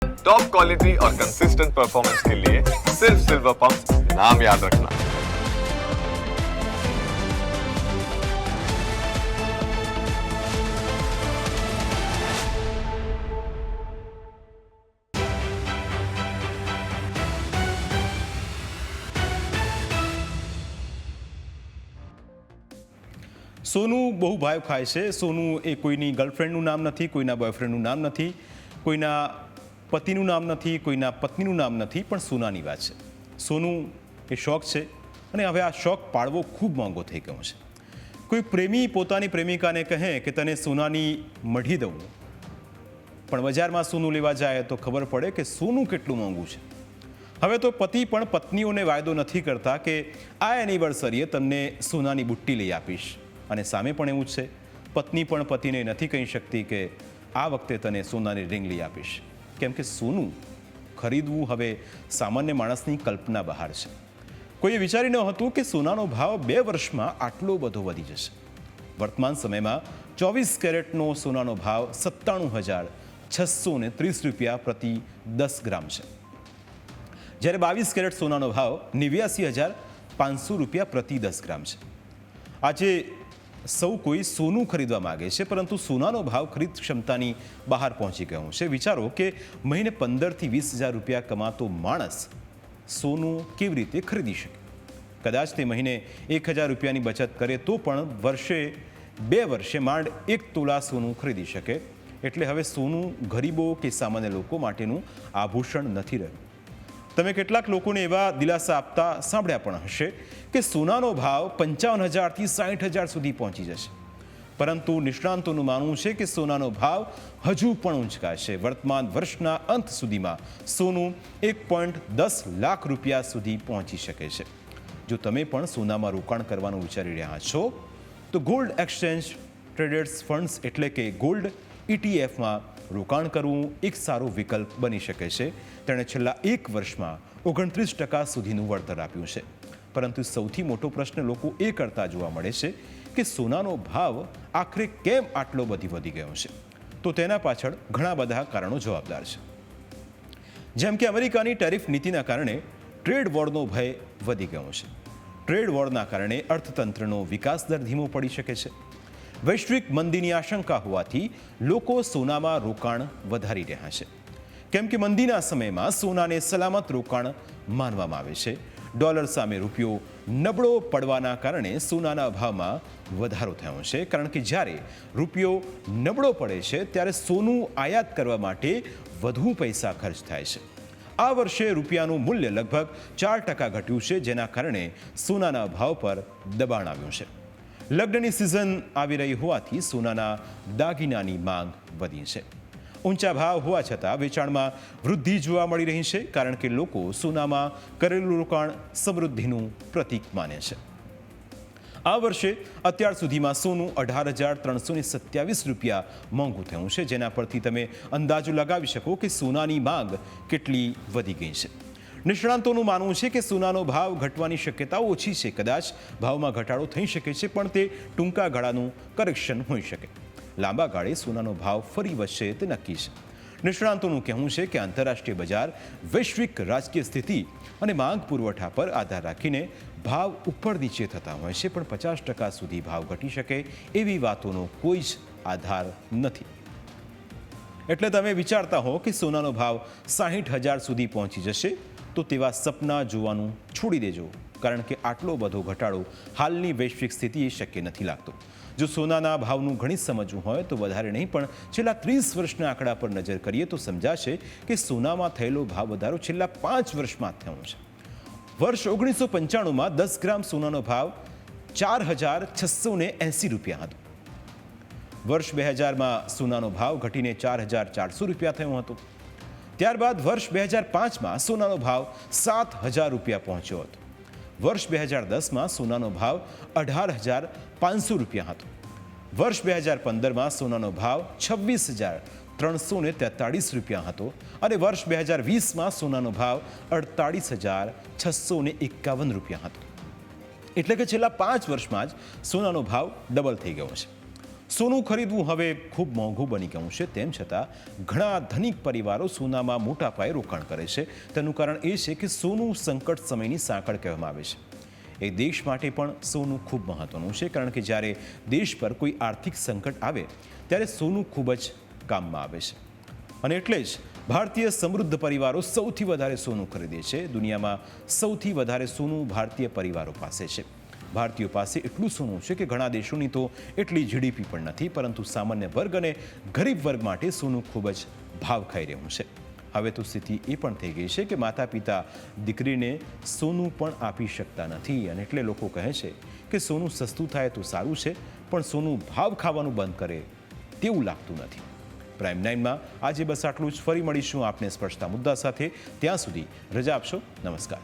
Top quality और consistent performance के लिए सिर्फ सिल्वर पंप नाम याद रखना। સોનું બહુ ભાવ ખાય છે. સોનું એ કોઈની ગર્લફ્રેન્ડનું નામ નથી, કોઈના બોયફ્રેન્ડનું નામ નથી, કોઈના પતિનું નામ નથી, કોઈના પત્નીનું નામ નથી, પણ સોનાની વાત છે. સોનું એ શોખ છે અને હવે આ શોખ પાળવો ખૂબ મોંઘો થઈ ગયો છે. કોઈ પ્રેમી પોતાની પ્રેમિકાને કહે કે તને સોનાની મઢી દઉં, પણ બજારમાં સોનું લેવા જાય તો ખબર પડે કે સોનું કેટલું મોંઘું છે. હવે તો પતિ પણ પત્નીઓને વાયદો નથી કરતા કે આ એનિવર્સરીએ તમને સોનાની બુટ્ટી લઈ આપીશ, અને સામે પણ એવું જ છે, પત્ની પણ પતિને નથી કહી શકતી કે આ વખતે તને સોનાની રિંગ લઈ આપીશ, કેમ કે સોનું ખરીદવું હવે સામાન્ય માણસની કલ્પના બહાર છે. કોઈએ વિચારી ન હતું કે સોનાનો ભાવ 2 વર્ષમાં આટલો બધો વધી જશે. વર્તમાન સમયમાં 24 કેરેટનો સોનાનો ભાવ 97,630 રૂપિયા પ્રતિ 10 ગ્રામ છે, જ્યારે 22 કેરેટ સોનાનો ભાવ 89,500 રૂપિયા પ્રતિ 10 ગ્રામ છે. આજે સૌ કોઈ સોનું ખરીદવા માગે છે, પરંતુ સોનાનો ભાવ ખરીદ ક્ષમતાની બહાર પહોંચી ગયો છે. વિચારો કે મહિને 15,000 થી 20,000 રૂપિયા કમાતો માણસ સોનું કેવી રીતે ખરીદી શકે? કદાચ તે મહિને 1,000 રૂપિયાની બચત કરે તો પણ વર્ષે 2 વર્ષે માંડ 1 તોલા સોનું ખરીદી શકે. એટલે હવે સોનું ગરીબો કે સામાન્ય લોકો માટેનું આભૂષણ નથી રહ્યું. તમે કેટલાક લોકોને એવા દિલાસા આપતા સાંભળ્યા પણ હશે કે સોનાનો ભાવ 55,000 થી 60,000 સુધી પહોંચી જશે, પરંતુ નિષ્ણાંતોનું માનવું છે કે સોનાનો ભાવ હજુ પણ ઊંચકાશે. વર્તમાન વર્ષના અંત સુધીમાં સોનું 1.10 લાખ રૂપિયા સુધી પહોંચી શકે છે. જો તમે પણ સોનામાં રોકાણ કરવાનું વિચારી રહ્યા છો તો ગોલ્ડ એક્સચેન્જ ટ્રેડર્સ ફંડ્સ એટલે કે ગોલ્ડ ETFમાં રોકાણ કરવું એક સારો વિકલ્પ બની શકે છે. તેણે છેલ્લા 1 વર્ષમાં 29% સુધીનું વળતર આપ્યું છે. પરંતુ સૌથી મોટો પ્રશ્ન લોકો એ કરતા જોવા મળે છે કે સોનાનો ભાવ આખરે કેમ આટલો વધી ગયો છે? તો તેના પાછળ ઘણા બધા કારણો જવાબદાર છે. જેમ કે અમેરિકાની ટેરિફ નીતિના કારણે ટ્રેડ વોરનો ભય વધી ગયો છે. ટ્રેડ વોરના કારણે અર્થતંત્રનો વિકાસ દર ધીમો પડી શકે છે. વૈશ્વિક મંદીની આશંકા હોવાથી લોકો સોનામાં રોકાણ વધારી રહ્યા છે, કેમ કે મંદીના સમયમાં સોનાને સલામત રોકાણ માનવામાં આવે છે. ડોલર સામે રૂપિયો નબળો પડવાના કારણે સોનાના ભાવમાં વધારો થયો છે, કારણ કે જ્યારે રૂપિયો નબળો પડે છે ત્યારે સોનું આયાત કરવા માટે વધુ પૈસા ખર્ચ થાય છે. આ વર્ષે રૂપિયાનું મૂલ્ય લગભગ 4% ઘટ્યું છે, જેના કારણે સોનાના ભાવ પર દબાણ આવ્યું છે. લગ્નની સિઝન આવી રહી હોવાથી સોનાના દાગીનાની માંગ વધી છે. ઊંચા ભાવ હોવા છતાં વેચાણમાં વૃદ્ધિ જોવા મળી રહી છે, કારણ કે લોકો સોનામાં કરેલું રોકાણ સમૃદ્ધિનું પ્રતીક માને છે. આ વર્ષે અત્યાર સુધીમાં સોનું 18,327 રૂપિયા મોંઘું થયું છે, જેના પરથી તમે અંદાજો લગાવી શકો કે સોનાની માંગ કેટલી વધી ગઈ છે. નિષ્ણાંતોનું માનવું છે કે સોનાનો ભાવ ઘટવાની શક્યતાઓ ઓછી છે. કદાચ ભાવમાં ઘટાડો થઈ શકે છે, પણ તે ટૂંકા ગાળાનું કરેક્શન હોઈ શકે. લાંબા ગાળે સોનાનો ભાવ ફરી વધશે તે નક્કી છે. નિષ્ણાંતોનું કહેવું છે કે આંતરરાષ્ટ્રીય બજાર, વૈશ્વિક રાજકીય સ્થિતિ અને માંગ પુરવઠા પર આધાર રાખીને ભાવ ઉપર નીચે થતા હોય છે, પણ 50% સુધી ભાવ ઘટી શકે એવી વાતોનો કોઈ જ આધાર નથી. એટલે તમે વિચારતા હો કે સોનાનો ભાવ 60,000 સુધી પહોંચી જશે તો તેવા સપના જોવાનું છોડી દેજો, કારણ કે આટલો બધો ઘટાડો હાલની વૈશ્વિક સ્થિતિએ શક્ય નથી લાગતો. જો સોનાના ભાવનું ગણિત સમજવું હોય તો વધારે નહીં, પણ છેલ્લા 30 વર્ષના આંકડા પર નજર કરીએ તો સમજાશે કે સોનામાં થયેલો ભાવ વધારો છેલ્લા 5 વર્ષમાં થયો છે. વર્ષ 1995માં 10 ગ્રામ સોનાનો ભાવ 4,680 રૂપિયા હતો. વર્ષ 2000માં સોનાનો ભાવ ઘટીને 4,400 રૂપિયા થયો હતો. ત્યારબાદ વર્ષ 2005માં સોનાનો ભાવ 7,000 રૂપિયા પહોંચ્યો હતો. વર્ષ 2010માં સોનાનો ભાવ 18,500 રૂપિયા હતો. વર્ષ 2015માં સોનાનો ભાવ 26,343 રૂપિયા હતો અને વર્ષ 2020માં સોનાનો ભાવ 48,651 રૂપિયા હતો. એટલે કે છેલ્લા 5 વર્ષમાં જ સોનાનો ભાવ ડબલ થઈ ગયો છે. સોનું ખરીદવું હવે ખૂબ મોંઘું બની ગયું છે, તેમ છતાં ઘણા ધનિક પરિવારો સોનામાં મોટા પાયે રોકાણ કરે છે. તેનું કારણ એ છે કે સોનું સંકટ સમયની સાંકળ કહેવામાં આવે છે. એ દેશ માટે પણ સોનું ખૂબ મહત્વનું છે, કારણ કે જ્યારે દેશ પર કોઈ આર્થિક સંકટ આવે ત્યારે સોનું ખૂબ જ કામમાં આવે છે. અને એટલે જ ભારતીય સમૃદ્ધ પરિવારો સૌથી વધારે સોનું ખરીદે છે. દુનિયામાં સૌથી વધારે સોનું ભારતીય પરિવારો પાસે છે. ભારતીયો પાસે એટલું સોનું છે કે ઘણા દેશોની તો એટલી જીડીપી પણ નથી, પરંતુ સામાન્ય વર્ગ અને ગરીબ વર્ગ માટે સોનું ખૂબ જ ભાવ ખાઈ રહ્યું છે. હવે તો સ્થિતિ એ પણ થઈ ગઈ છે કે માતા પિતા દીકરીને સોનું પણ આપી શકતા નથી, અને એટલે લોકો કહે છે કે સોનું સસ્તું થાય તો સારું છે, પણ સોનું ભાવ ખાવાનું બંધ કરે તેવું લાગતું નથી. પ્રાઇમ 9માં આજે બસ આટલું જ. ફરી મળીશું આપને સ્પર્શતા મુદ્દા સાથે. ત્યાં સુધી રજા આપશો. નમસ્કાર.